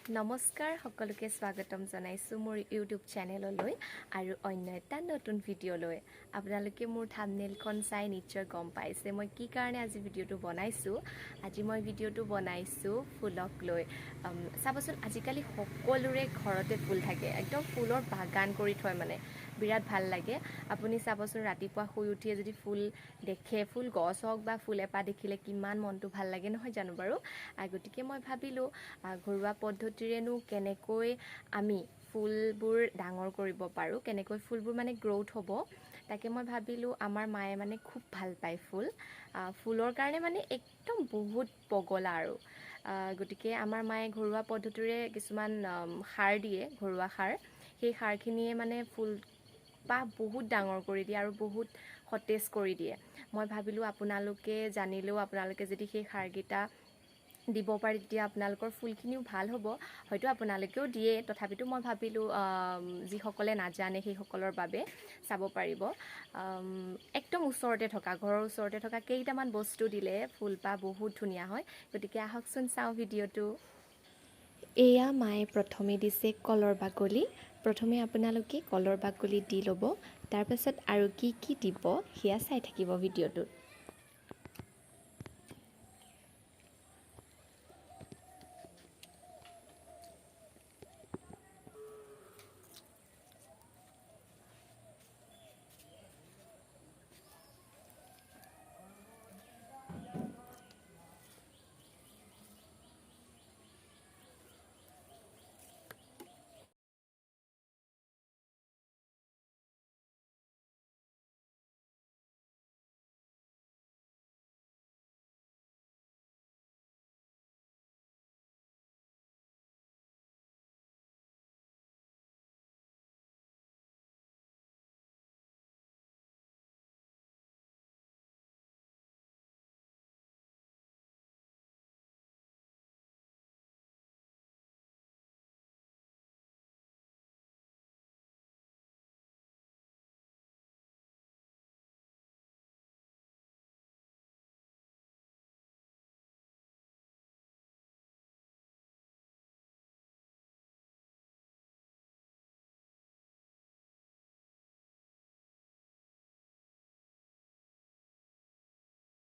নমস্কাৰ সকলোকে স্বাগতম জনাইছো মোৰ ইউটিউব চেনেললৈ আৰু অন্য এটা নতুন ভিডিঅ'লৈ আপোনালোকে মোৰ থাম্বনেইলখন চাই নিশ্চয় গম পাইছে মই কি কাৰণে আজি ভিডিঅ'টো বনাইছো আজি মই ভিডিঅ'টো বনাইছো ফুলক লৈ চাবচোন আজিকালি সকলোৰে ঘৰতে ফুল থাকে একদম ফুলৰ বাগান কৰি থয় মানে বিৰাট ভাল লাগে আপুনি চাবচোন ৰাতিপুৱা শুই উঠিয়ে যদি ফুল দেখে ফুল গছ হওক বা ফুল এপা দেখিলে কিমান মনটো ভাল লাগে নহয় জানো বাৰু গতিকে মই ভাবিলো ঘৰুৱা পদ্ধতিৰেনো কেনেকৈ আমি ফুলবোৰ ডাঙৰ কৰিব পাৰো কেনেকৈ ফুলবোৰ মানে গ্ৰোথ হ'ব তাকে মই ভাবিলো আমাৰ মায়ে মানে খুব ভাল পায় ফুলৰ কাৰণে মানে একদম বহুত পগলা আৰু গতিকে আমাৰ মায়ে ঘৰুৱা পদ্ধতিৰে কিছুমান সাৰ দিয়ে ঘৰুৱা সাৰ সেই সাৰখিনিয়ে মানে ফুল বা বহুত ডাঙৰ কৰি দিয়ে আৰু বহুত সতেজ কৰি দিয়ে মই ভাবিলো আপোনালোকে জানিলেও আপোনালোকে যদি সেই সাৰগিটা দিব পাৰি তেতিয়া আপোনালোকৰ ফুলখিনিও ভাল হ'ব হয়তো আপোনালোকেও দিয়ে তথাপিতো মই ভাবিলো যিসকলে নাজানে সেই সকলৰ বাবে চাব পাৰিব একদম ওচৰতে থকা ঘৰৰ ওচৰতে থকা কেইটামান বস্তু দিলে ফুলপা বহুত ধুনীয়া হয় গতিকে আহকচোন চাওঁ ভিডিঅ'টো এয়া মায়ে প্ৰথমে দিছে কলৰ বাকলি প্ৰথমে আপোনালোকে কলৰ বাকলি দি ল'ব তাৰ পাছত আৰু কি কি দিব সেয়া চাই থাকিব ভিডিঅ'টোত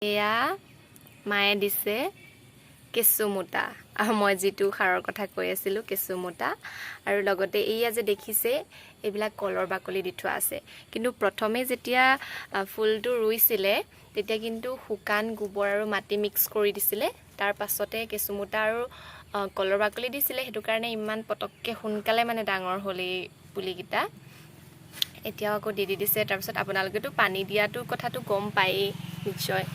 এয়া মায়ে দিছে কেঁচুমোটা মই যিটো সাৰৰ কথা কৈ আছিলোঁ কেঁচুমোটা আৰু লগতে এইয়া যে দেখিছে এইবিলাক কলৰ বাকলি দি থোৱা আছে কিন্তু প্ৰথমে যেতিয়া ফুলটো ৰুইছিলে তেতিয়া কিন্তু শুকান গোবৰ আৰু মাটি মিক্স কৰি দিছিলে তাৰ পাছতে কেঁচুমোটা আৰু কলৰ বাকলি দিছিলে সেইটো কাৰণে ইমান পটককে সোনকালে মানে ডাঙৰ হ'ল এই পুলিকেইটা এতিয়াও আকৌ দি দিছে তাৰ পাছত আপোনালোকেতো পানী দিয়াটো কথাটো গম পায়েই নিশ্চয়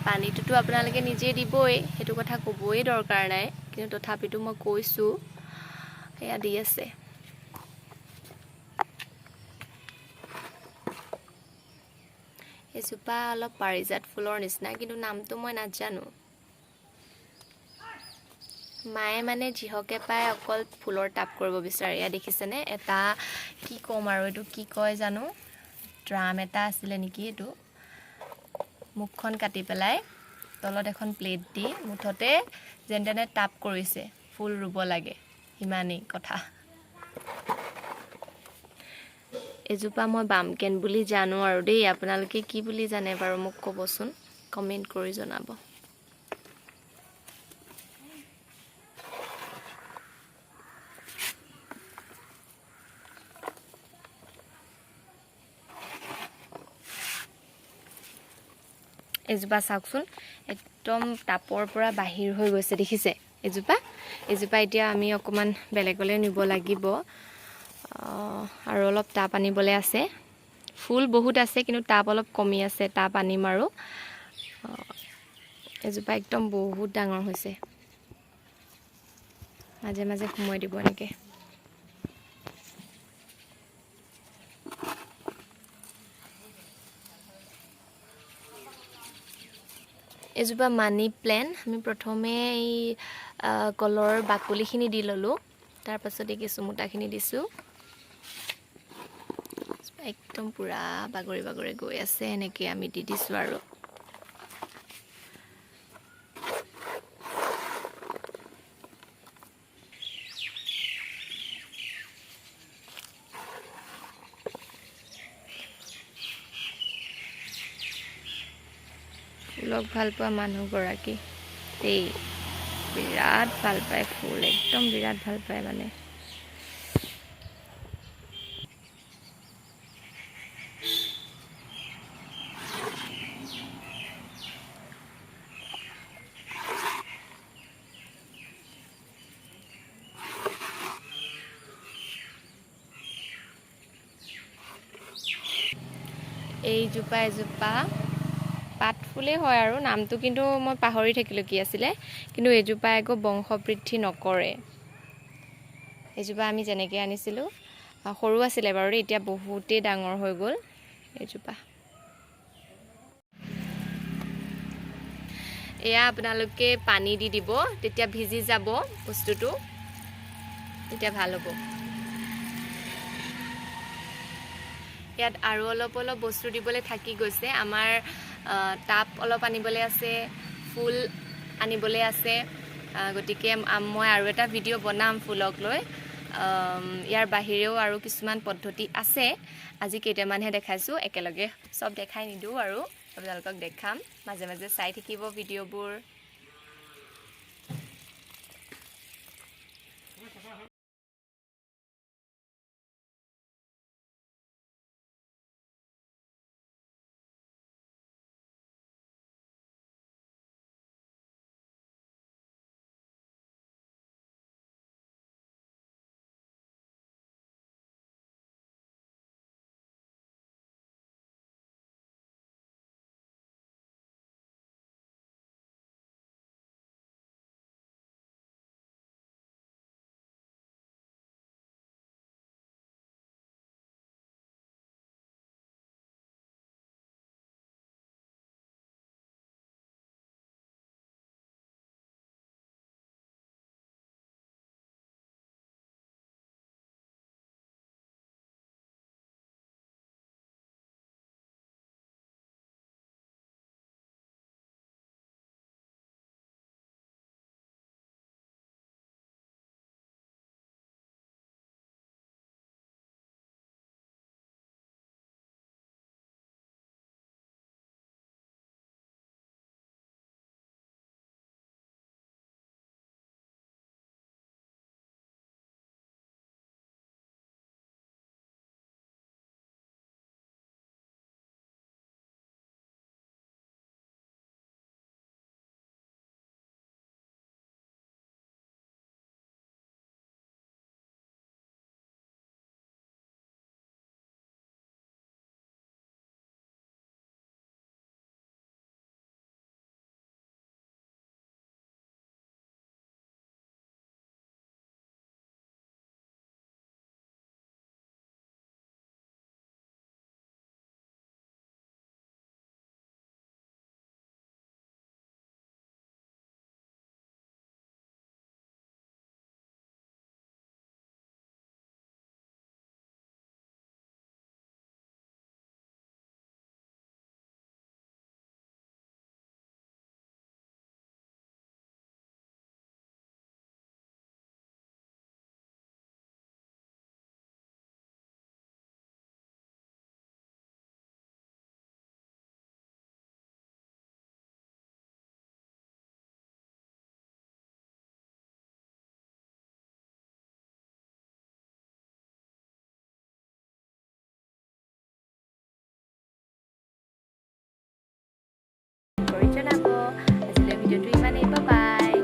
পানীটোতো আপোনালোকে নিজে দিবই সেইটো কথা ক'বই দৰকাৰ নাই কিন্তু তথাপিতো মই কৈছো এয়া দি আছে এজোপা অলপ পাৰিজাত ফুলৰ নিচিনা কিন্তু নামটো মই নাজানো মায়ে মানে যিহকে পায় অকল ফুলৰ টাপ কৰিব বিচাৰে এয়া দেখিছেনে এটা কি ক'ম আৰু এইটো কি কয় জানো ড্ৰাম এটা আছিলে নেকি এইটো মুখখন কাটি পেলাই তলত এখন প্লেট দি মুঠতে যেন তেনে টাপ কৰিছে ফুল ৰুব লাগে ইমানেই কথা এজোপা মই বামকেন বুলি জানো আৰু দেই আপোনালোকে কি বুলি জানে বাৰু মোক ক'বচোন কমেন্ট কৰি জনাব এজোপা চাওকচোন একদম টাপৰ পৰা বাহিৰ হৈ গৈছে দেখিছে এজোপা এতিয়া আমি অকমান বেলেগলৈ নিব লাগিব আৰু অলপ টাপ আনিবলৈ আছে ফুল বহুত আছে কিন্তু টাপ অলপ কমি আছে টাপ আনিম আৰু এজোপা একদম বহুত ডাঙৰ হৈছে মাজে মাজে সময় দিব এনেকে এজোপা মানি প্লেন্ট আমি প্ৰথমে এই কলৰ বাকলিখিনি দি ললো তাৰ পাছত এই কেঁচুমোটাখিনি দিছো একদম পুৰা বাগৰি বাগৰি গৈ আছে এনেকে আমি দি দিছো আৰু ফুলক ভাল পোৱা মানুহগৰাকী এই বিৰাট ভাল পায় ফুল একদম বিৰাট ভাল পায় মানে এইজোপা এজোপা পাত ফুলেই হয় আৰু নামটো কিন্তু মই পাহৰি থাকিলোঁ কি আছিলে কিন্তু এইজোপা একো বংশ বৃদ্ধি নকৰে এইজোপা আমি যেনেকৈ আনিছিলোঁ সৰু আছিলে বাৰু এতিয়া বহুতেই ডাঙৰ হৈ গ'ল এইজোপা এয়া আপোনালোকে পানী দি দিব তেতিয়া ভিজি যাব বস্তুটো তেতিয়া ভাল হ'ব ইয়াত আৰু অলপ অলপ বস্তু দিবলৈ থাকি গৈছে আমাৰ টাব অলপ আনিবলৈ আছে ফুল আনিবলৈ আছে গতিকে মই আৰু এটা ভিডিঅ' বনাম ফুলক লৈ ইয়াৰ বাহিৰেও আৰু কিছুমান পদ্ধতি আছে আজি কেইটামানহে দেখাইছোঁ একেলগে সব দেখাই নিদিওঁ আৰু আপোনালোকক দেখাম মাজে মাজে চাই থাকিব ভিডিঅ'বোৰ পৰিচয়